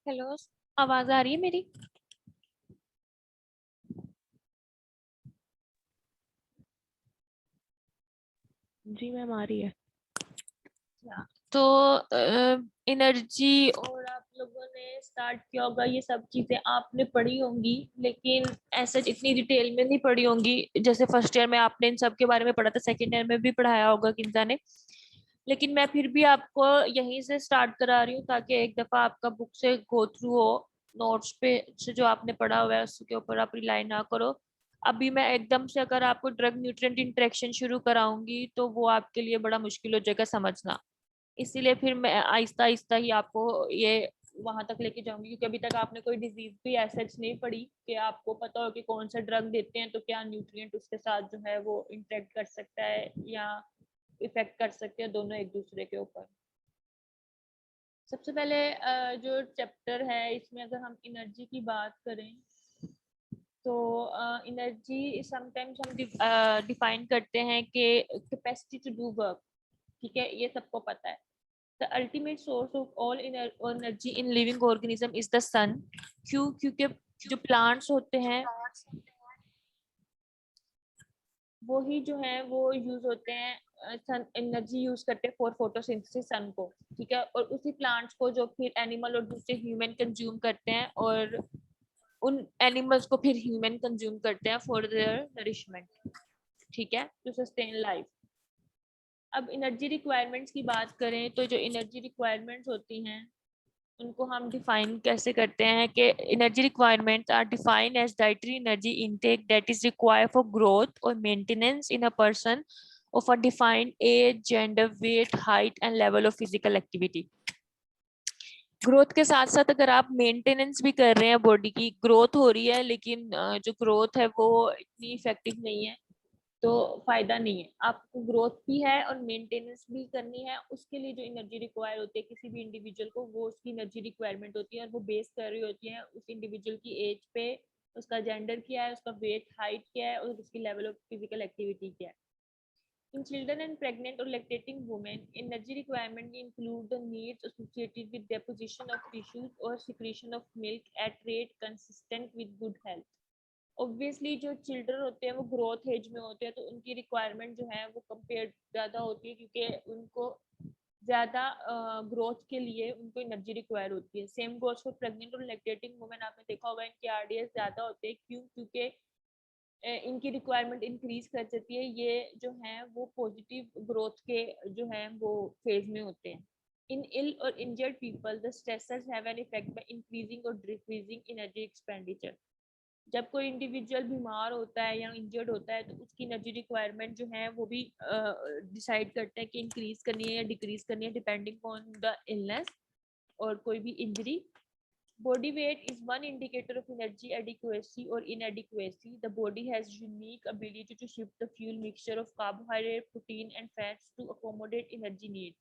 Hello, आवाज आ रही है मेरी? जी मैम आ रही है। तो एनर्जी और आप लोगों ने स्टार्ट किया होगा, ये सब चीजें आपने पढ़ी होंगी, लेकिन ऐसा इतनी डिटेल में नहीं पढ़ी होंगी। जैसे फर्स्ट ईयर में आपने इन सब के बारे में पढ़ा था, सेकेंड ईयर में भी पढ़ाया होगा किन्जा ने। लेकिन मैं फिर भी आपको यहीं से स्टार्ट करा रही हूँ ताकि एक दफा आपका बुक से गो थ्रू हो। नोट्स पे से जो आपने पढ़ा हुआ है उसके ऊपर आप रिलाई ना करो। अभी मैं एकदम से अगर आपको ड्रग न्यूट्रिएंट इंटरेक्शन शुरू कराऊंगी तो वो आपके लिए बड़ा मुश्किल हो जाएगा समझना। इसीलिए फिर मैं आहिस्ता आहिस्ता ही आपको ये वहां तक लेके जाऊंगी, क्योंकि अभी तक आपने कोई डिजीज भी ऐसा नहीं पढ़ी कि आपको पता हो कि कौन सा ड्रग देते हैं तो क्या न्यूट्रिएंट उसके साथ जो है वो इंटरेक्ट कर सकता है या इफेक्ट कर सकते हैं दोनों एक दूसरे के ऊपर। सबसे पहले जो चैप्टर है इसमें अगर हम एनर्जी की बात करें तो एनर्जी समटाइम्स हम डिफाइन करते हैं कि कैपेसिटी टू डू वर्क। ठीक है, ये सबको पता है। The ultimate source of all energy in living organism is the sun. क्यों? क्योंकि जो प्लांट्स होते हैं वो ही जो है वो यूज होते हैं, सन एनर्जी यूज करते हैं फॉर फोटोसिंथेसिस सन को। ठीक है, और उसी प्लांट्स को जो फिर एनिमल और दूसरे ह्यूमन कंज्यूम करते हैं, और उन एनिमल्स को फिर ह्यूमन कंज्यूम करते हैं फॉर देयर नरिशमेंट। ठीक है, टू सस्टेन लाइफ। अब एनर्जी रिक्वायरमेंट्स की बात करें तो जो एनर्जी रिक्वायरमेंट्स होती हैं उनको हम डिफाइन कैसे करते हैं कि energy requirements are defined as dietary energy intake that is required for growth और maintenance in a person of a defined age, gender, weight, height and level of physical activity. Growth के साथ साथ अगर आप मेंटेनेंस भी कर रहे हैं, बॉडी की ग्रोथ हो रही है लेकिन जो ग्रोथ है वो इतनी इफेक्टिव नहीं है तो फायदा नहीं है। आपको ग्रोथ भी है और मेंटेनेंस भी करनी है, उसके लिए जो एनर्जी रिक्वायर होती है किसी भी इंडिविजुअल को, वो उसकी एनर्जी रिक्वायरमेंट होती है और वो बेस कर रही होती है उस इंडिविजुअल की एज पे, उसका जेंडर क्या है, उसका वेट हाइट क्या है और उसकी लेवल ऑफ फिजिकल एक्टिविटी क्या है। In children and pregnant or lactating women, energy requirements include the needs associated with deposition of tissues or secretion of milk at rate consistent with good health. Obviously जो children होते हैं वो growth as में होते हैं तो उनकी requirement जो है वो कंपेयर ज़्यादा होती है, क्योंकि उनको ज़्यादा ग्रोथ के लिए उनको एनर्जी रिक्वायर होती है। सेम गोज फॉर प्रेग्नेंट और लैक्टेटिंग वुमेन, आपने देखा होगा इनके आरडीएस ज़्यादा होते हैं। क्यों? क्योंकि इनकी रिक्वायरमेंट इंक्रीज कर जाती है। ये जो है वो पॉजिटिव ग्रोथ के जो है वो फेज में होते हैं। इन इल और injured people the stressors have an effect by increasing और डिक्रीजिंग एनर्जी एक्सपेंडिचर। जब कोई इंडिविजुअल बीमार होता है या इंजर्ड होता है तो उसकी एनर्जी रिक्वायरमेंट जो है वो भी डिसाइड करते हैं कि इंक्रीज करनी है या डिक्रीज करनी है डिपेंडिंग ऑन द इलनेस और कोई भी injury. Body weight is one indicator of energy adequacy or inadequacy. The body has unique ability to shift the fuel mixture of carbohydrate, protein, and fats to accommodate energy needs.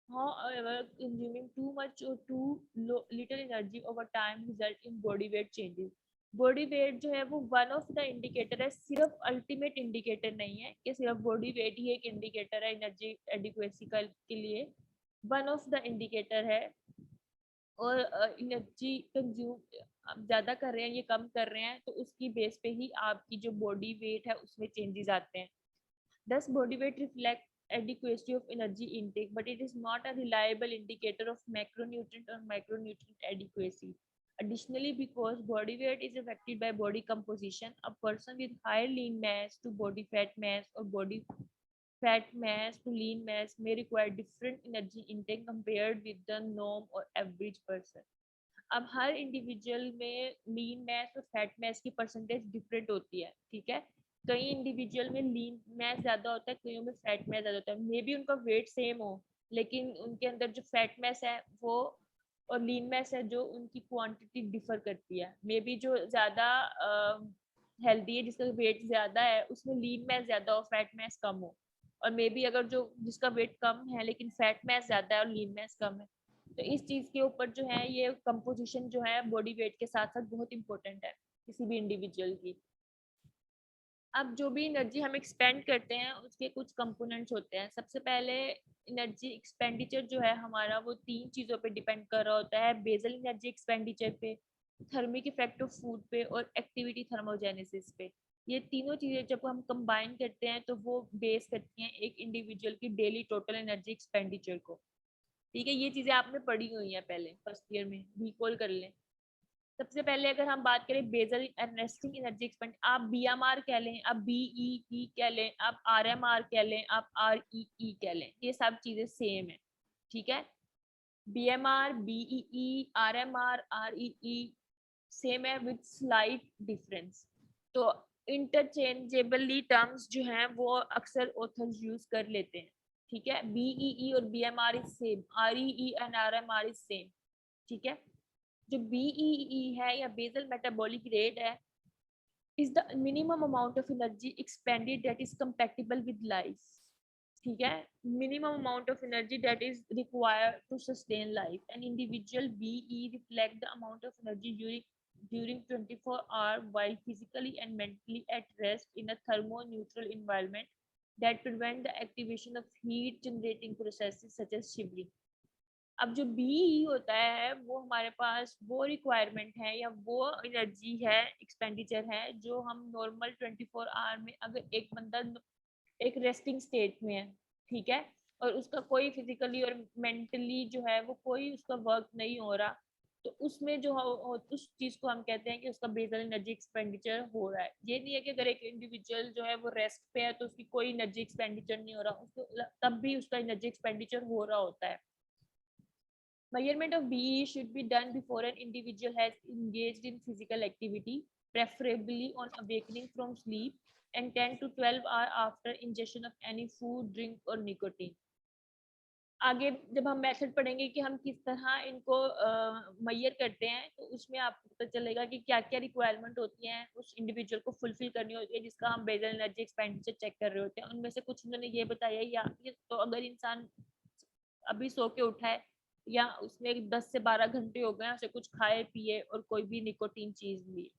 However, consuming too much or too little energy over time result in body weight changes. Body weight जो है वो one of the indicator है, सिर्फ ultimate indicator नहीं है कि सिर्फ body weight ही एक इंडिकेटर है एनर्जी एडिक्वेसी के लिए। वन ऑफ द इंडिकेटर है। और एनर्जी कंज्यूम आप ज़्यादा कर रहे हैं ये कम कर रहे हैं तो उसकी बेस पे ही आपकी जो बॉडी वेट है उसमें चेंजेस आते हैं। Thus, body weight reflects adequacy of energy intake, but it is not a reliable indicator of macronutrient or micronutrient adequacy. Additionally, because body weight is affected by body composition, a person with higher lean mass to body fat mass or body fat mass to lean mass may require different energy intake compared with the norm or average person. अब हर individual में लीन mess और fat mess की percentage different होती है। ठीक है, कई individual में लीन मैस ज्यादा होता है, कईयों में फैट मैस ज्यादा होता है। मे बी उनका वेट सेम हो लेकिन उनके अंदर जो फैट मैस है वो और लीन मैस है जो उनकी क्वांटिटी डिफर करती है। मे बी जो ज्यादा हेल्दी है जिसका वेट ज्यादा है उसमें लीन मैस ज्यादा हो फैट मैस कम हो, और मे बी अगर जो जिसका वेट कम है लेकिन फैट मैस ज्यादा है और लीन मैस कम है। तो इस चीज के ऊपर जो है ये कंपोजिशन जो है बॉडी वेट के साथ साथ बहुत इंपॉर्टेंट है किसी भी इंडिविजुअल की। अब जो भी एनर्जी हम एक्सपेंड करते हैं उसके कुछ कंपोनेंट्स होते हैं। सबसे पहले एनर्जी एक्सपेंडिचर जो है हमारा वो 3 चीज़ों पे डिपेंड कर रहा होता है। बेसल एनर्जी एक्सपेंडिचर पे, थर्मिक इफेक्ट ऑफ फूड पे और एक्टिविटी थर्मोजेनेसिस पे। ये तीनों चीज़ें जब हम कंबाइन करते हैं तो वो बेस करती हैं एक इंडिविजुअल की डेली टोटल एनर्जी एक्सपेंडिचर को। ठीक है, ये चीज़ें आपने पढ़ी हुई हैं पहले फर्स्ट ईयर में, रिकॉल कर लें। सबसे पहले अगर हम बात करें basal and resting energy expend, आप बीएमआर कह लें, आप बीईई कह लें, आप आरएमआर कह लें, आप आरईई कह लें, ये सब चीजें सेम है। ठीक है, बीएमआर, बीईई, आरएमआर, आरईई सेम है विद स्लाइट डिफरेंस। तो इंटरचेंजेबली टर्म्स जो हैं वो अक्सर ऑथर्स यूज कर लेते हैं। ठीक है, बीईई और BMR is same, REE and RMR is same. ठीक है, जो बीईई है या बेसल मेटाबॉलिक रेट है is the minimum amount of energy expended that is compatible with life. ठीक है, minimum amount of energy that is required to sustain life. An individual BE reflect the amount of energy during 24 hours while physically and mentally at rest in a thermo-neutral environment that prevent the activation of heat generating processes such as shivering. अब जो B होता है वो हमारे पास वो requirement है या वो एनर्जी है, एक्सपेंडिचर है जो हम नॉर्मल 24 आवर में, अगर एक बंदा एक रेस्टिंग स्टेट में है, ठीक है, और उसका कोई फिजिकली और मेंटली जो है वो कोई उसका वर्क नहीं हो रहा, तो उसमें जो उस चीज को हम कहते हैं कि उसका बेसल एनर्जी एक्सपेंडिचर हो रहा है। ये नहीं है कि अगर एक इंडिविजुअल जो है वो रेस्ट पे है तो उसकी कोई एनर्जी एक्सपेंडिचर नहीं हो रहा, उसको तब भी उसका एनर्जी एक्सपेंडिचर हो रहा होता है। Measurement of BE should be done before an individual has engaged in physical activity, preferably on awakening from sleep, and 10 to 12 hours after ingestion of any food, drink or nicotine. आगे जब हम method पढ़ेंगे कि हम किस तरह इनको मैयर करते हैं तो उसमें आपको पता चलेगा कि क्या क्या रिक्वायरमेंट होती हैं उस इंडिविजुअल को फुलफिल करनी होती है जिसका हम बेसल एनर्जी एक्सपेंडिचर चेक कर रहे होते हैं। उनमें से कुछ उन्होंने ये बताया या तो अगर इंसान अभी सो के उठा है या उसने 10 से 12 घंटे हो गए उसे कुछ खाए पिए और कोई भी निकोटीन चीज ली,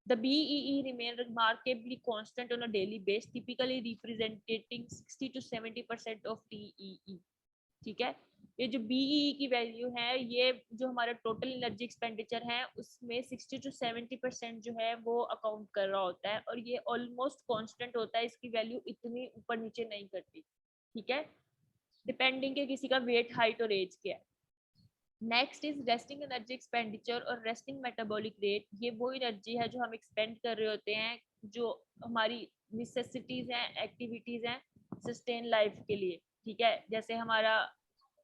the BEE remain remarkably constant on a daily basis, typically representing 60 to 70% of TEE. ठीक है, ये जो BEE की वैल्यू है ये जो हमारा टोटल एनर्जी एक्सपेंडिचर है उसमें 60 to 70% जो है वो अकाउंट कर रहा होता है और ये ऑलमोस्ट कांस्टेंट होता है, इसकी वैल्यू इतनी ऊपर नीचे नहीं करती। ठीक है, डिपेंडिंग के किसी का वेट, हाइट और एज क्या है। Next is resting energy expenditure और रेस्टिंग मेटाबॉलिक रेट। ये वो एनर्जी है जो हम एक्सपेंड कर रहे होते हैं जो हमारी नेसेसिटीज हैं, एक्टिविटीज हैं सस्टेन लाइफ के लिए। ठीक है, जैसे हमारा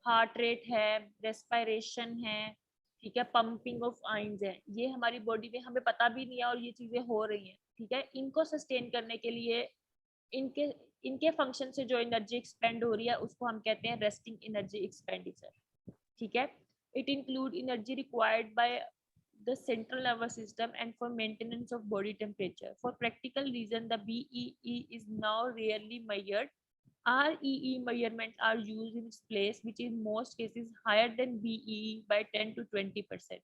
हार्ट रेट है, रेस्पिरेशन है, ठीक है, पंपिंग ऑफ आइंस है, ये हमारी बॉडी में हमें पता भी नहीं है और ये चीजें हो रही हैं। ठीक है, इनको सस्टेन करने के लिए इनके इनके फंक्शन से जो एनर्जी एक्सपेंड हो रही है उसको हम कहते हैं रेस्टिंग एनर्जी एक्सपेंडिचर। ठीक है, it include energy required by the central nervous system and for maintenance of body temperature. For practical reason, the BEE is now rarely measured. REE measurements are used in its place, which in most cases higher than BEE by 10 to 20%.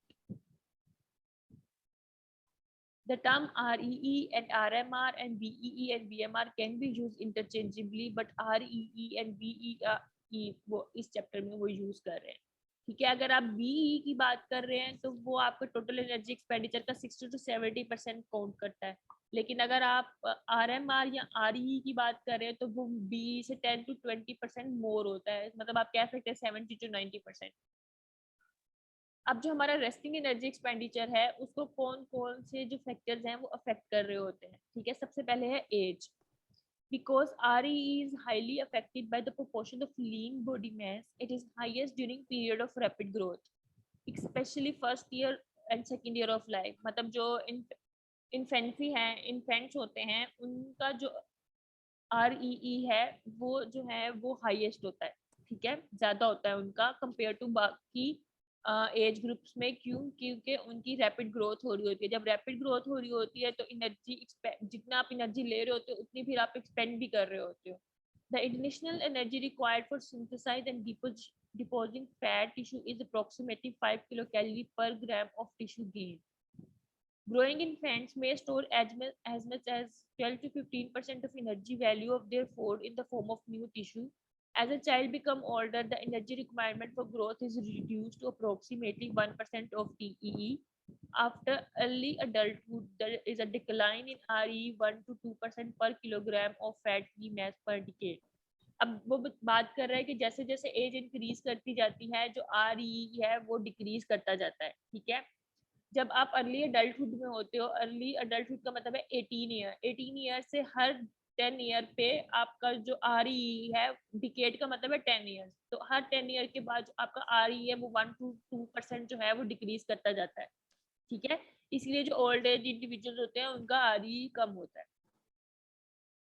The term REE and RMR and BEE and BMR can be used interchangeably, but REE and BEE वो इस chapter में वो use कर रहे हैं। ठीक है, अगर आप बीई की बात कर रहे हैं तो वो आपका टोटल एनर्जी एक्सपेंडिचर का 60 to 70% काउंट करता है, लेकिन अगर आप आरएमआर या आरई की बात कर रहे हैं तो वो बी से 10 to 20% मोर होता है, मतलब आप कह सकते हैं 70 to 90%। अब जो हमारा रेस्टिंग एनर्जी एक्सपेंडिचर है उसको कौन कौन से जो फैक्टर्स हैं वो अफेक्ट कर रहे होते हैं। ठीक है, सबसे पहले है as, because REE is highly affected by the proportion of lean body mass. It is highest during period of rapid growth, especially first year and second year of life. मतलब जो इन्फेंसी है, इन्फेंट्स होते हैं, उनका जो REE है वो जो है वो हाईएस्ट होता है। ठीक है, ज्यादा होता है उनका कंपेयर टू बाकी एज ग्रुप्स में। क्यों? क्योंकि उनकी रैपिड ग्रोथ हो रही होती है। जब रैपिड ग्रोथ हो रही होती है तो एनर्जी जितना आप एनर्जी ले रहे होते हो उतनी फिर आप एक्सपेंड भी कर रहे होते हो। The initial energy required for synthesize and depositing fat tissue is approximately 5 kilocalorie per gram of tissue gain. Growing infants may store as much as 12 to 15% of energy value of their food in the form of new tissue. As a child becomes older, the energy requirement for growth is reduced to approximately 1% of TEE. After early adulthood, there is a decline in RE 1 to 2% per kilogram of fat-free mass per decade. अब वो बात कर रहा है कि जैसे जैसे as increase करती जाती है, जो RE है वो डिक्रीज करता जाता है, ठीक है। जब आप अर्ली अडल्टहुड में होते हो, अर्ली अडल्टहुड का मतलब है 18 ईयर से हर 10 ईयर पे आपका जो RE है, डिकेड का मतलब है 10 ईयर्स, तो हर 10 ईयर के बाद जो आपका RE है वो 1 to 2% जो है वो डिक्रीज करता जाता है, ठीक है। इसलिए जो ओल्ड एज इंडिविजुअल्स होते हैं उनका RE कम होता है।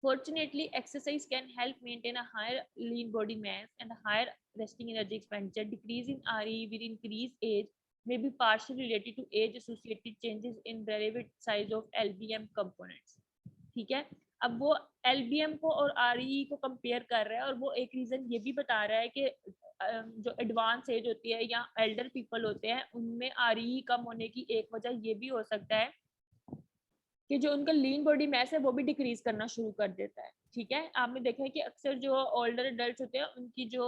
Fortunately, exercise can help maintain a higher lean body mass and a higher resting energy expenditure. Decrease in RE with increased age may be partially related to age-associated changes in relative size of LBM components. ठीक है, अब वो LBM को और RE को compare कर रहा है, और वो एक रीजन ये भी बता रहा है कि जो एडवांस एज होती है या एल्डर पीपल होते हैं उनमें RE कम होने की एक वजह ये भी हो सकता है कि जो उनका लीन बॉडी मैस है वो भी डिक्रीज करना शुरू कर देता है, ठीक है। आपने देखा है कि अक्सर जो ओल्डर एडल्ट होते हैं उनकी जो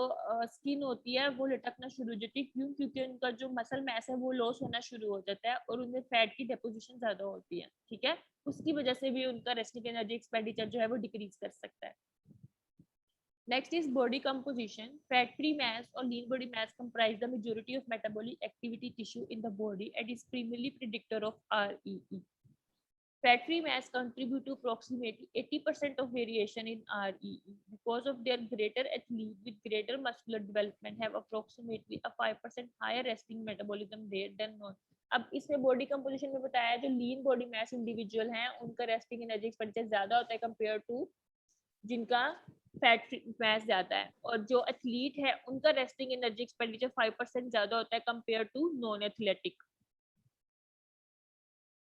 स्किन होती है वो लटकना शुरू हो जाती है, क्यों? क्योंकि उनका जो मसल मैस है वो लॉस होना शुरू हो जाता है और उनमें फैट की डिपोजिशन ज्यादा होती है, ठीक है। उसकी वजह से भी उनका रेस्टिंग एनर्जी एक्सपेंडिचर जो है वो डिक्रीज कर सकता है। Next is body composition. Fat-free mass or lean body mass comprise the majority of metabolic activity tissue in the body and is primarily predictor of REE. Fat-free mass contribute to approximately 80% of variation in REE. Because of their greater athlete with greater muscular development have approximately a 5% higher resting metabolism rate than non. अब इसमें body composition में बताया है जो lean body mess individual हैं उनका resting energy expenditure ज्यादा होता है कंपेयर टू जिनका फैट मैस ज्यादा है, और जो एथलीट है उनका रेस्टिंग एनर्जी एक्सपेंडिचर 5% ज्यादा होता है compare to non athletic.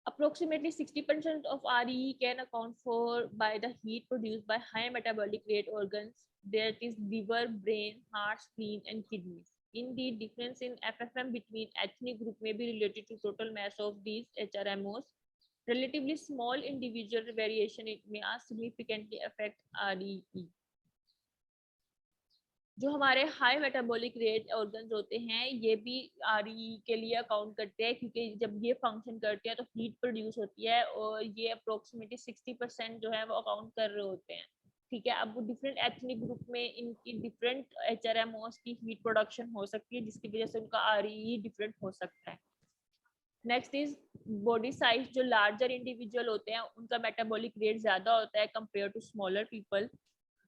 Approximately 60% of REE can account for by the heat produced by high metabolic rate organs, that is liver, brain, heart, spleen, and kidneys. Indeed, difference in FFM between ethnic group may be related to total mass of these HRMOs. Relatively small individual variation it may significantly affect REE. जो हमारे high metabolic rate organs होते हैं ये भी REE के लिए account करते हैं, क्योंकि जब ये फंक्शन करते हैं तो हीट प्रोड्यूस होती है और ये अप्रोक्सीमेटली 60% जो है वो अकाउंट कर रहे होते हैं, ठीक है। अब वो डिफरेंट एथनिक ग्रुप में इनकी डिफरेंट HRMOs की हीट प्रोडक्शन हो सकती है जिसकी वजह से उनका REE डिफरेंट हो सकता है। Next is body size. जो लार्जर इंडिविजुअल होते हैं उनका मेटाबॉलिक रेट ज्यादा होता है कंपेयर टू स्मॉलर पीपल,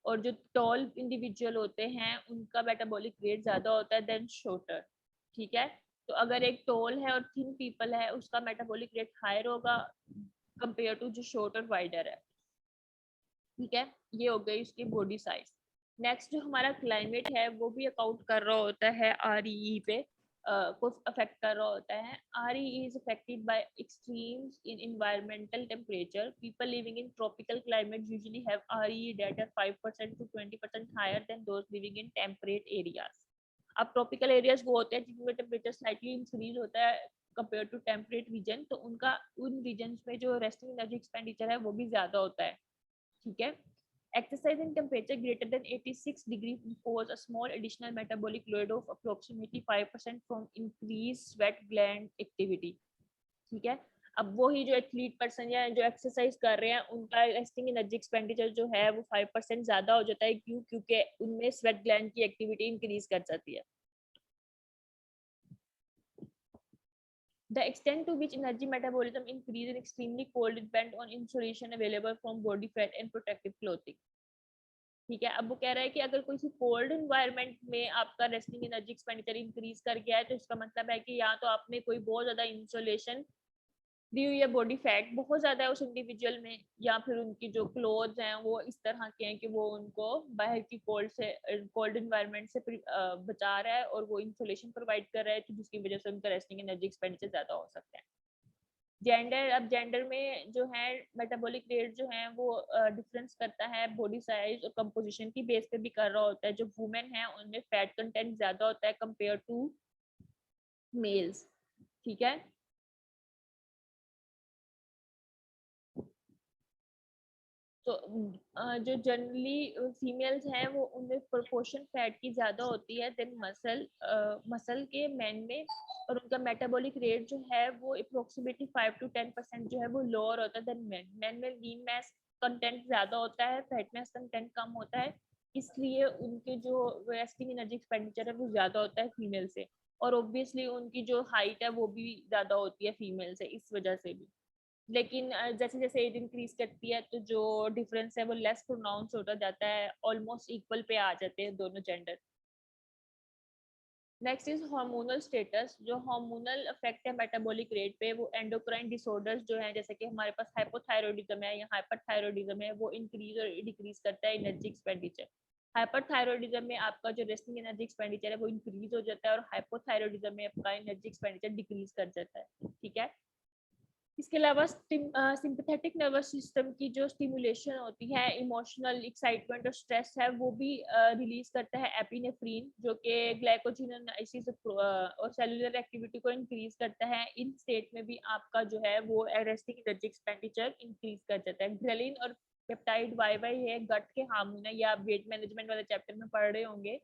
और जो टॉल इंडिविजुअल होते हैं उनका मेटाबॉलिक रेट ज्यादा होता है देन शॉर्टर, ठीक है। तो अगर एक टॉल है और थिन पीपल है उसका मेटाबॉलिक रेट हायर होगा कंपेयर टू जो शॉर्ट और वाइडर है, ठीक है। ये हो गई उसकी बॉडी साइज। नेक्स्ट जो हमारा क्लाइमेट है वो भी अकाउंट कर रहा होता है REE पे को अफेक्ट कर रहा होता है। REE is affected by extremes in environmental temperature. People living in tropical climates usually have REE that are 5% to 20% higher than those living in temperate areas. अब ट्रॉपिकल एरियाज वो होते हैं जिनमें टेम्परेचर स्लाइटली इंक्रीज होता है compare to temperate region, तो उनका उन रीजन्स में जो रेस्टिंग एनर्जी एक्सपेंडिचर है वो भी ज्यादा होता है, ठीक है। Exercise in temperature greater than 86 degrees impose a small additional metabolic load of approximately 5% from increased sweat gland activity, ठीक है। अब वो ही जो एथलीट पर्सन या जो एक्सरसाइज कर रहे हैं उनका रेस्टिंग एनर्जी एक्सपेंडिचर जो है वो 5% ज्यादा हो जाता है, क्यों? क्योंकि उनमें स्वेट ग्लैंड की एक्टिविटी इंक्रीज कर जाती है। The extent to which energy metabolism increase in extremely cold depend on insulation available from body fat and protective clothing, ठीक है। अब वो कह रहा है कि अगर कोई सी कोल्ड एनवायरनमेंट में आपका रेस्टिंग एनर्जी एक्सपेंडिचर इंक्रीज कर गया है तो इसका मतलब है कि या तो आपने कोई बहुत ज्यादा इंसुलेशन दी हुई है, बॉडी फैट बहुत ज्यादा है उस इंडिविजुअल में, या फिर उनकी जो क्लोथ्स हैं वो इस तरह के हैं कि वो उनको बाहर की कोल्ड एनवायरनमेंट से बचा रहा है और वो इंसुलेशन प्रोवाइड कर रहा है, तो जिसकी वजह से उनका रेस्टिंग एनर्जी एक्सपेंडिचर ज्यादा हो सकता है। जेंडर। अब जेंडर में जो है मेटाबॉलिक रेट जो है वो डिफरेंस करता है बॉडी साइज और कंपोजिशन की बेस पे भी कर रहा होता है। जो वुमेन है उनमें फैट कंटेंट ज्यादा होता है कंपेयर टू मेल्स, ठीक है। तो जो जनरली फीमेल्स हैं वो उनमें प्रोपोर्शन फैट की ज्यादा होती है देन मसल के मैन में, और उनका मेटाबॉलिक रेट जो है वो अप्रोक्सीमेटली 5 to 10% जो है वो लोअर होता है देन मैन। मैन में लीन मैस कंटेंट ज्यादा होता है, फैट मैस कंटेंट कम होता है, इसलिए उनके जो रेस्टिंग एनर्जी एक्सपेंडिचर है वो ज्यादा होता है फीमेल से, और ऑब्वियसली उनकी जो हाइट है वो भी ज्यादा होती है फीमेल से इस वजह से भी। लेकिन जैसे जैसे एज इंक्रीज करती है तो जो डिफरेंस है वो लेस प्रोनाउंस होता जाता है, ऑलमोस्ट इक्वल पे आ जाते हैं दोनों gender. Next is hormonal status. जो हार्मोनल इफेक्ट है मेटाबॉलिक रेट पे, वो एंडोक्राइन डिसऑर्डर्स जो है, जैसे कि हमारे पास हाइपोथायरॉयडिज्म है या हाइपरथायरॉयडिज्म है, वो इंक्रीज और डिक्रीज करता है एनर्जी एक्सपेंडिचर। हाइपरथायरॉयडिज्म में आपका जो रेस्टिंग एनर्जी एक्सपेंडिचर है वो इंक्रीज हो जाता है, और हाइपोथायरॉयडिज्म में आपका एनर्जी एक्सपेंडिचर डिक्रीज कर जाता है। ठीक है। इसके अलावा सिंपैथेटिक नर्वस सिस्टम की जो स्टिमुलेशन होती है, इमोशनल एक्साइटमेंट और स्ट्रेस है, वो भी रिलीज करता है एपिनेफ्रीन, जो कि ग्लाइकोजेनोलाइसिस और सेलुलर एक्टिविटी को इंक्रीज करता है। इन स्टेट में भी आपका जो है वो रेस्टिंग एनर्जी एक्सपेंडिचर इंक्रीज कर जाता है। ग्रेलिन और पेप्टाइड वाई वाई है गट के हार्मोन है, ये आप वेट मैनेजमेंट वाले चैप्टर में पढ़ रहे होंगे।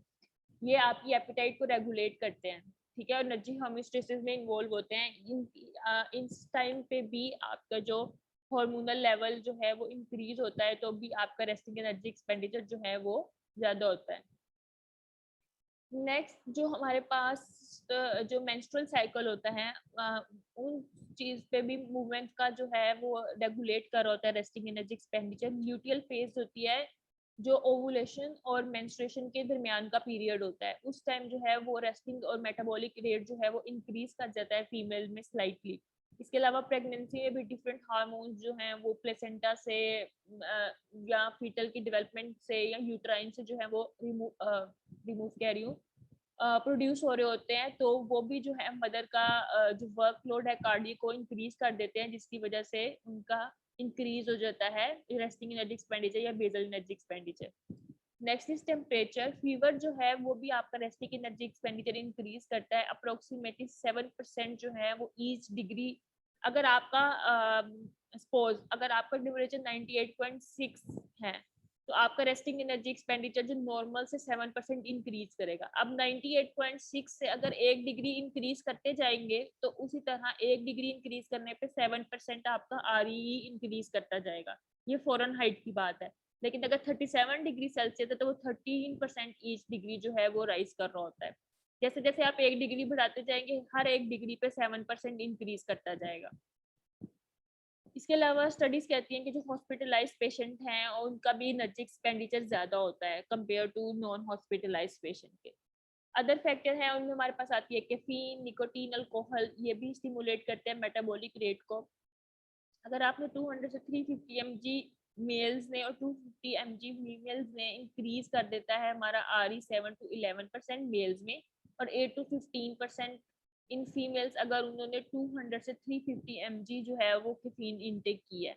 ये आपकी एपेटाइट को रेगुलेट करते हैं। ठीक है, और एनर्जी होमियोस्टेसिस में इन्वॉल्व होते हैं। इस टाइम पे भी आपका जो हार्मोनल लेवल जो है वो इंक्रीज होता है, तो भी आपका रेस्टिंग एनर्जी एक्सपेंडिचर जो है वो ज्यादा होता है। नेक्स्ट जो हमारे पास जो मेंस्ट्रुअल साइकिल होता है, उन चीज पे भी मूवमेंट का जो है वो रेगुलेट कर होता है resting energy expenditure. Luteal phase होती है जो ओवुलेशन और मेंस्ट्रुएशन के दरमियान का पीरियड होता है, उस टाइम जो है वो रेस्टिंग और मेटाबॉलिक रेट जो है वो इंक्रीज कर जाता है फीमेल में स्लाइटली। इसके अलावा प्रेगनेंसी में भी डिफरेंट हार्मोन्स जो हैं वो प्लेसेंटा से या फीटल की डेवलपमेंट से या यूट्राइन से जो है वो रिमूव कह रही हूँ प्रोड्यूस हो रहे होते हैं, तो वो भी जो है मदर का जो वर्कलोड है कार्डियो को इंक्रीज कर देते हैं, जिसकी वजह से उनका इंक्रीज हो जाता है रेस्टिंग एनर्जी एक्सपेंडिचर या basal energy expenditure. Next is temperature. Fever जो है वो भी आपका रेस्टिंग एनर्जी एक्सपेंडिचर इंक्रीज करता है। अप्रोक्सीमेटली 7% जो है वो ईच डिग्री, अगर आपका सपोज अगर आपका टेम्परेचर 98.6 है, तो आपका रेस्टिंग एनर्जी एक्सपेंडिचर जो नॉर्मल से 7% इंक्रीज करेगा। अब 98.6 से अगर 1 डिग्री इंक्रीज करते जाएंगे, तो उसी तरह 1 डिग्री इंक्रीज करने पे 7% आपका आरई इंक्रीज करता जाएगा। ये फॉरन हाइट की बात है। लेकिन अगर 37 डिग्री सेल्सियस है तो वो 13% ईच डिग्री जो है वो राइज कर रहा होता है। जैसे जैसे आप 1 डिग्री बढ़ाते जाएंगे, हर 1 डिग्री पे 7% इंक्रीज करता जाएगा। इसके अलावा स्टडीज कहती हैं कि जो हॉस्पिटलाइज्ड पेशेंट हैं उनका भी एनर्जी एक्सपेंडिचर ज्यादा होता है compare to non hospitalized patient के। अदर फैक्टर हैं, उनमें हमारे पास आती है कैफीन, निकोटीन, अल्कोहल, ये भी स्टिमुलेट करते हैं मेटाबॉलिक रेट को। अगर आपने 200 से 350 mg मेल्स ने और 250 mg फीमेल्स ने इंक्रीज कर देता है हमारा RE 7 to 11% मेल्स में, और 8 to 15% इन फीमेल्स अगर उन्होंने 200 से 350 mg जो है वो कैफीन इनटेक की है।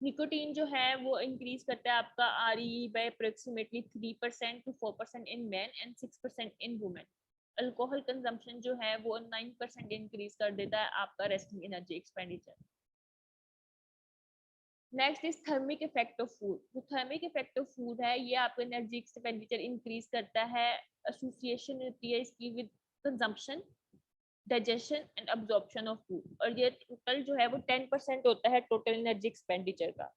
निकोटीन जो है वो इंक्रीज करता है आपका RE by approximately 3% to 4% in man and 6% in women. Alcohol consumption जो है वो 9% इंक्रीज कर देता है आपका resting energy expenditure. Next is thermic effect of food. जो थर्मिक इफेक्ट ऑफ फूड है ये आपका एनर्जी एक्सपेंडिचर इंक्रीज करता है। एसोसिएशन होती है इसकी with consumption, digestion and absorption of food, और ये टोटल जो है वो 10% होता है टोटल एनर्जी एक्सपेंडिचर का।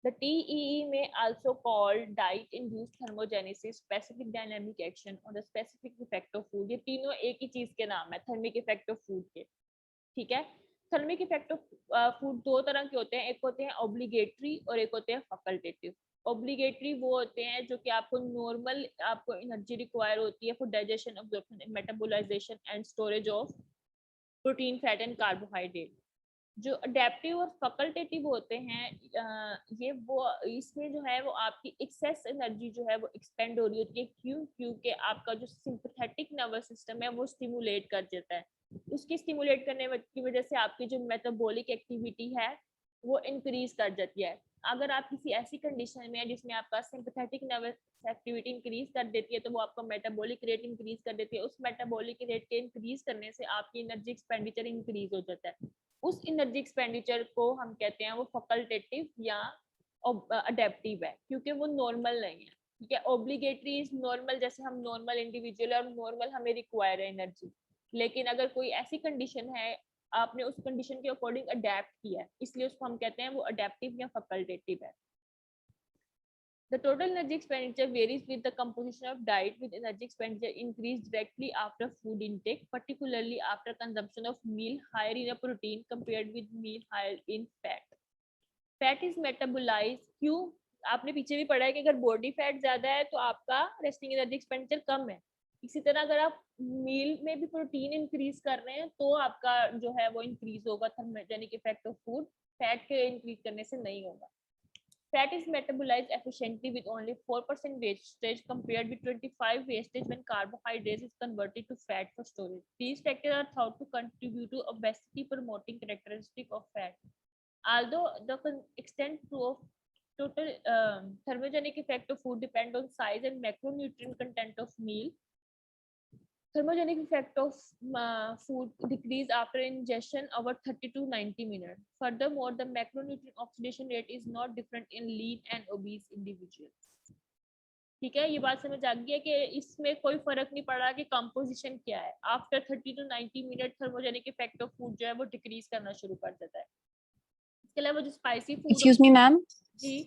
The TEE may also called diet induced thermogenesis, specific dynamic action और the specific effect of food। ये तीनों एक ही चीज के नाम है, थर्मिक इफेक्ट ऑफ फूड के। ठीक है। थर्मिक इफेक्ट ऑफ फूड दो तरह के होते हैं, एक होते हैं ऑब्लिगेटरी और एक होते हैं फैकल्टेटिव। ऑब्लिगेटरी वो होते हैं जो कि आपको नॉर्मल आपको एनर्जी रिक्वायर होती है for digestion, absorption, मेटाबोलाइजेशन and storage of protein, fat and carbohydrate. जो अडेप्टिव और फैकल्टेटिव होते हैं ये वो इसमें जो है वो आपकी एक्सेस एनर्जी जो है वो एक्सपेंड हो रही होती है। क्यों? क्योंकि आपका जो सिंपैथेटिक नर्वस सिस्टम है वो स्टिमुलेट कर देता है। उसकी स्टिमुलेट करने की वजह से आपकी जो मेटाबॉलिक एक्टिविटी है वो इंक्रीज कर जाती है। अगर आप किसी ऐसी कंडीशन में है जिसमें आपका सिंपैथेटिक नर्वस एक्टिविटी इंक्रीज कर देती है, तो वो आपका मेटाबॉलिक रेट इंक्रीज कर देती है। उस मेटाबॉलिक रेट के इंक्रीज करने से आपकी एनर्जी एक्सपेंडिचर इंक्रीज हो जाता है। उस एनर्जी एक्सपेंडिचर को हम कहते हैं वो फैकल्टेटिव या अडेप्टिव है, क्योंकि वो नॉर्मल नहीं है। ठीक है, ऑब्लिगेटरी इज नॉर्मल, जैसे हम नॉर्मल इंडिविजुअल और नॉर्मल हमें रिक्वायर है एनर्जी। लेकिन अगर कोई ऐसी कंडीशन है, आपने उस कंडीशन के अकॉर्डिंग अडेप्ट किया है, इसलिए उसको हम कहते हैं वो अडेप्टिव या फैकल्टेटिव है। The total energy expenditure varies with the composition of diet, with energy expenditure increase directly after food intake, particularly after consumption of meal higher in a protein compared with meal higher in fat. Fat is metabolized, क्यों? आपने पीछे भी पढ़ा है कि अगर body fat ज्यादा है तो आपका रेस्टिंग एनर्जी एक्सपेंडिचर कम है। इसी तरह अगर आप मील में भी प्रोटीन इंक्रीज कर रहे हैं तो आपका जो है वो इंक्रीज होगा thermogenic effect of food, fat के इंक्रीज करने से नहीं होगा। Fat is metabolized efficiently with only 4% wastage compared with 25 wastage when carbohydrates is converted to fat for storage. These factors are thought to contribute to obesity promoting characteristic of fat. Although the extent of total thermogenic effect of food depend on size and macronutrient content of meal, thermogenic effect of food decrease after ingestion over 30 to 90 minutes. Furthermore, the macronutrient oxidation rate is not different in lean and obese individuals. ठीक है, ये बात समझ आ गई है कि इसमें कोई फर्क नहीं पड़ रहा कि कंपोजिशन क्या है। After 30 to 90 minute thermogenic effect of food जो है वो डिक्रीज करना शुरू कर देता है। इसके अलावा जो spicy food, excuse me ma'am, जी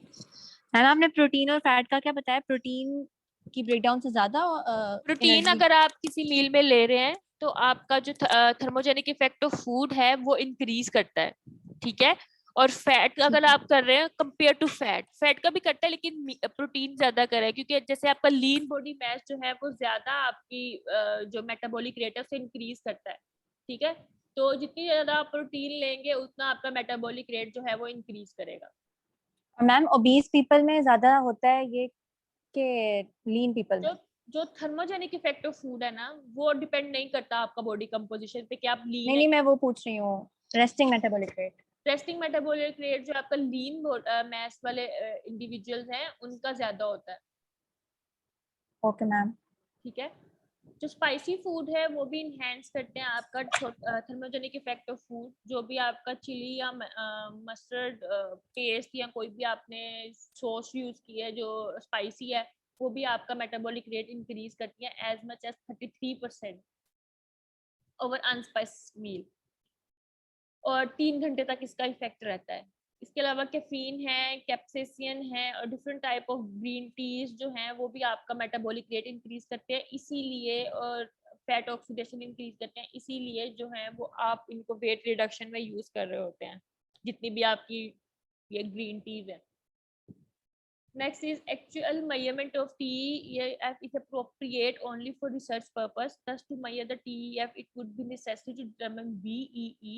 मैम आपने प्रोटीन और फैट का क्या बताया? प्रोटीन की ब्रेकडाउन से ज्यादा प्रोटीन अगर आप किसी मील में ले रहे हैं तो आपका जो थर्मोजेनिक इफेक्ट ऑफ फूड है वो इंक्रीज करता है। ठीक है, और फैट अगर आप कर रहे हैं कंपेयर टू फैट, फैट का भी करता है लेकिन प्रोटीन ज्यादा कर रहा है, क्योंकि जैसे आपका लीन बॉडी मास जो है वो ज्यादा आपकी जो मेटाबॉलिक रेट है उसे इंक्रीज करता है। ठीक है, तो जितनी ज्यादा आप प्रोटीन लेंगे उतना आपका मेटाबॉलिक रेट जो है वो इंक्रीज करेगा। मैम ओबीज पीपल में ज्यादा होता है ये कि लीन पीपल में? जो थर्मोजेनिक इफेक्ट ऑफ फूड है ना वो डिपेंड नहीं करता आपका बॉडी कंपोजिशन पे कि आप लीन नहीं, मैं वो पूछ रही हूँ resting metabolic rate. Resting metabolic rate जो आपका लीन मास वाले इंडिविजुअल्स हैं उनका ज्यादा होता है। Okay ma'am. ठीक है, जो स्पाइसी फूड है वो भी इनहेंस करते हैं आपका थर्मोजेनिक इफेक्ट ऑफ फूड। जो भी आपका चिली या मस्टर्ड पेस्ट या कोई भी आपने सॉस यूज की है जो स्पाइसी है वो भी आपका मेटाबॉलिक रेट इंक्रीज करती है एज मच एज 33% ओवर अनस्पाइस्ड मील, और 3 घंटे तक इसका इफेक्ट रहता है। इसके अलावा कैफीन है, कैप्सेसिन है और different type of green teas जो हैं वो भी आपका मेटाबॉलिक रेट इंक्रीज करते हैं, इसीलिए, और फैट ऑक्सीडेशन इंक्रीज करते हैं, इसीलिए जो है वो आप इनको वेट रिडक्शन में यूज कर रहे होते हैं जितनी भी आपकी ये ग्रीन टीज है। Next is actual measurement of TEF is appropriate only for research purpose. Thus, to measure the TEF, it would be necessary to determine BEE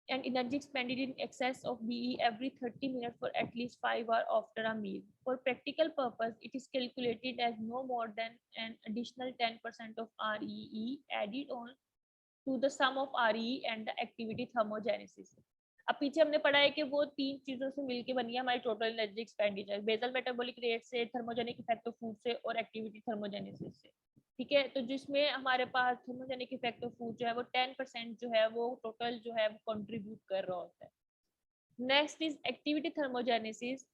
and energy expended in excess of BE every 30 minutes for at least 5 hours after a meal. For practical purpose, it is calculated as no more than an additional 10% of REE added on to the sum of REE and the activity thermogenesis. अब पीछे हमने पढ़ा है कि वो 3 चीजों से मिलके बनी है हमारी total energy expenditure, basal metabolic rate से, थर्मोजेनिक इफेक्ट ऑफ फूड से और एक्टिविटी थर्मोजेनेसिस से। ठीक है, तो जिसमें हमारे पास थर्मोजेनिक इफेक्ट ऑफ फूड जो है वो 10% जो है वो टोटल जो है वो कंट्रीब्यूट कर रहा होता है। Next is activity thermogenesis.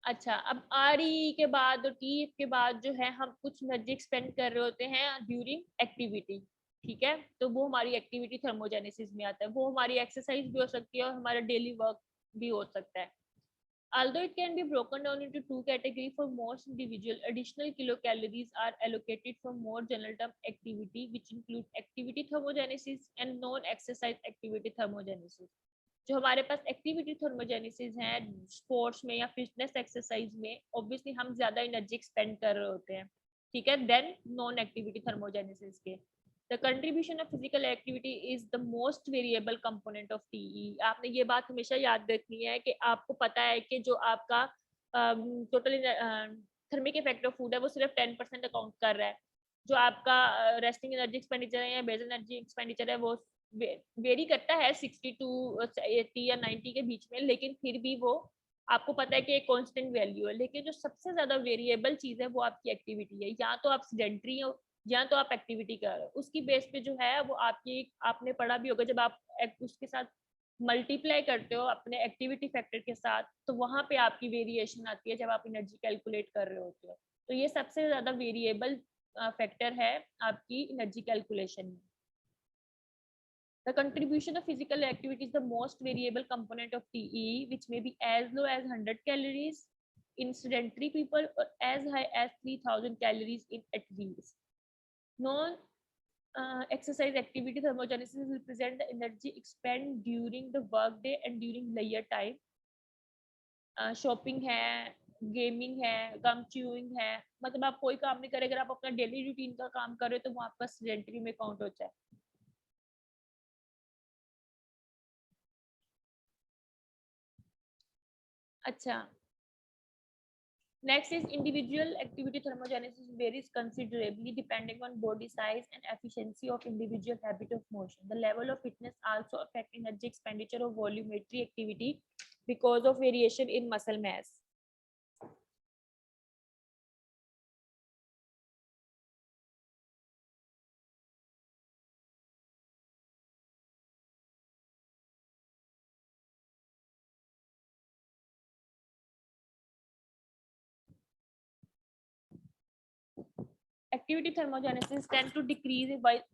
अच्छा, अब आरई के बाद और टी के बाद जो है हम कुछ एनर्जी एक्सपेंड कर रहे होते हैं ड्यूरिंग एक्टिविटी। ठीक है, तो वो हमारी एक्टिविटी थर्मोजेनेसिस में आता है। वो हमारी एक्सरसाइज भी हो सकती है और हमारा डेली वर्क भी हो सकता है। Although it can be broken down into 2 categories for most individual, additional kilocalories are allocated for more general term activity, which include activity thermogenesis and non-exercise activity thermogenesis. जो हमारे पास एक्टिविटी थर्मोजेनेसिस है sports में या fitness exercise में, obviously हम ज्यादा energy expand कर रहे होते हैं। ठीक है, देन नॉन एक्टिविटी थर्मोजेनेसिस के The contribution of physical activity is the most variable component of TE. आपने ये बात हमेशा याद रखनी है कि आपको पता है कि जो आपका total thermic effect of food है वो सिर्फ 10% अकाउंट कर रहा है। जो आपका रेस्टिंग एनर्जी एक्सपेंडिचर है या बेसल एनर्जी एक्सपेंडिचर है वो वेरी करता है 60 टू 80 या 90 के बीच में, लेकिन फिर भी वो आपको पता है कि एक कांस्टेंट वैल्यू है। लेकिन जो सबसे ज्यादा वेरिएबल चीज है वो आपकी एक्टिविटी है। या तो आप सेडेंटरी हो या तो आप एक्टिविटी कर रहे हो, उसकी बेस पे जो है वो आपकी, आपने पढ़ा भी होगा जब आप उसके साथ मल्टीप्लाई करते हो अपने एक्टिविटी फैक्टर के साथ, तो वहां पे आपकी वेरिएशन आती है जब आप एनर्जी कैलकुलेट कर रहे होते हो। तो ये सबसे ज्यादा वेरिएबल फैक्टर है आपकी एनर्जी कैलकुलेशन में। The contribution of physical activity is the most variable component of TE, which may be as low as 100 calories in sedentary people or as high as 3000 calories in athletes. Non exercise activity thermogenesis represent the energy expended during the work day and during leisure time. Shopping है, gaming है, गम chewing है, मतलब आप कोई काम नहीं करें, अगर आप अपना डेली रूटीन का काम कर रहे हो तो वो आपका सेडेंटरी में काउंट होता है। अच्छा, next is individual activity thermogenesis varies considerably depending on body size and efficiency of individual habit of motion. The level of fitness also affect energy expenditure of volumetry activity because of variation in muscle mass. Activity thermogenesis tend to decrease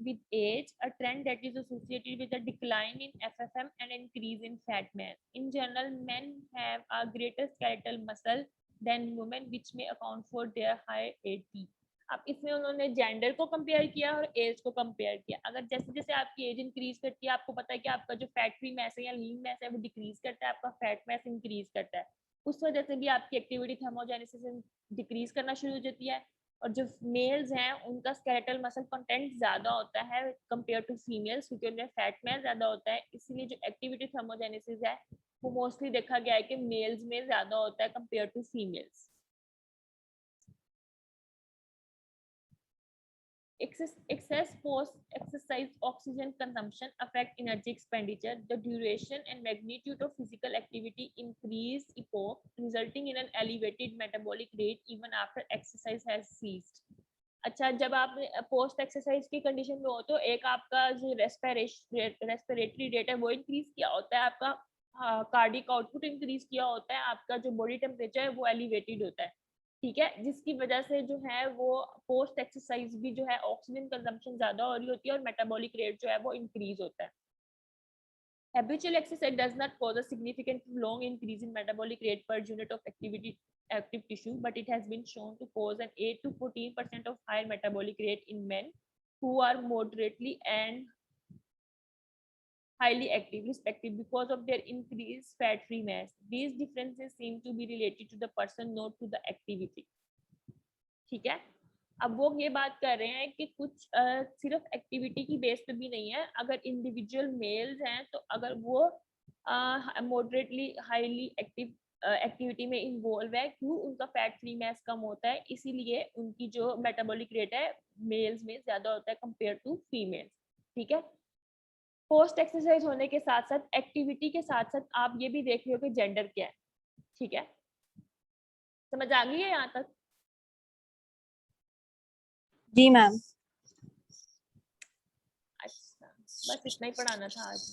with age, a trend that is associated with a decline in FFM and increase in fat mass. In general, men have a greater skeletal muscle than women, which may account for their high AT. अब इसमें उन्होंने gender को compare किया और as को compare किया। अगर जैसे जैसे आपकी एज इंक्रीज करती है, आपको पता है कि आपका जो फैट फ्री मैस है या लीन मैस है वो डिक्रीज करता है, आपका फैट मैस इंक्रीज करता है, उस वजह से भी आपकी एक्टिविटी थर्मोजेनेसिस डिक्रीज करना शुरू हो जाती है। और जो मेल्स हैं उनका स्केलेटल मसल कंटेंट ज्यादा होता है कंपेयर टू फीमेल्स, क्योंकि उनमें फैट मैस ज्यादा होता है, इसलिए जो एक्टिविटी थर्मोजेनेसिस है वो मोस्टली देखा गया है कि मेल्स में ज्यादा होता है compare to females. Excess post-exercise oxygen consumption affect energy expenditure. The duration and magnitude of physical activity increase EPOC, resulting in an elevated metabolic rate even after exercise has ceased. अच्छा, जब आप post exercise की condition में हो तो एक आपका जो रेस्पिरेटरी रेट है वो इंक्रीज किया होता है, आपका कार्डिक आउटपुट इंक्रीज किया होता है, आपका जो बॉडी टेम्परेचर है वो एलिवेटेड होता है, ठीक है, जिसकी वजह से जो है वो पोस्ट एक्सरसाइज भी जो है ऑक्सीजन कंजम्पशन ज्यादा हो रही होती है और मेटाबॉलिक रेट जो है वो इंक्रीज होता है। Habitual exercise does not cause a significant long increase in metabolic rate per unit of active tissue, but it has been shown to cause an 8 to 14% of higher metabolic rate in men who are moderately and highly active respectively because of their increased fat-free mass. These differences seem to be related to the person, not to the activity. ठीक है, अब वो ये बात कर रहे हैं कि कुछ सिर्फ एक्टिविटी की बेस पे भी नहीं है, अगर इंडिविजुअल मेल्स हैं तो अगर वो मॉडरेटली हाईली एक्टिव एक्टिविटी में इन्वॉल्व है, क्यों, उनका फैट फ्री मैस कम होता है, इसीलिए उनकी जो मेटाबॉलिक रेट है मेल्स में ज्यादा होता है कंपेयर टू फीमेल्स। ठीक है, पोस्ट एक्सरसाइज होने के साथ साथ एक्टिविटी के साथ साथ आप ये भी देख रहे हो कि जेंडर क्या है। ठीक है, समझ आ गई है यहाँ तक? जी मैम। अच्छा, बस इतना ही पढ़ाना था आज।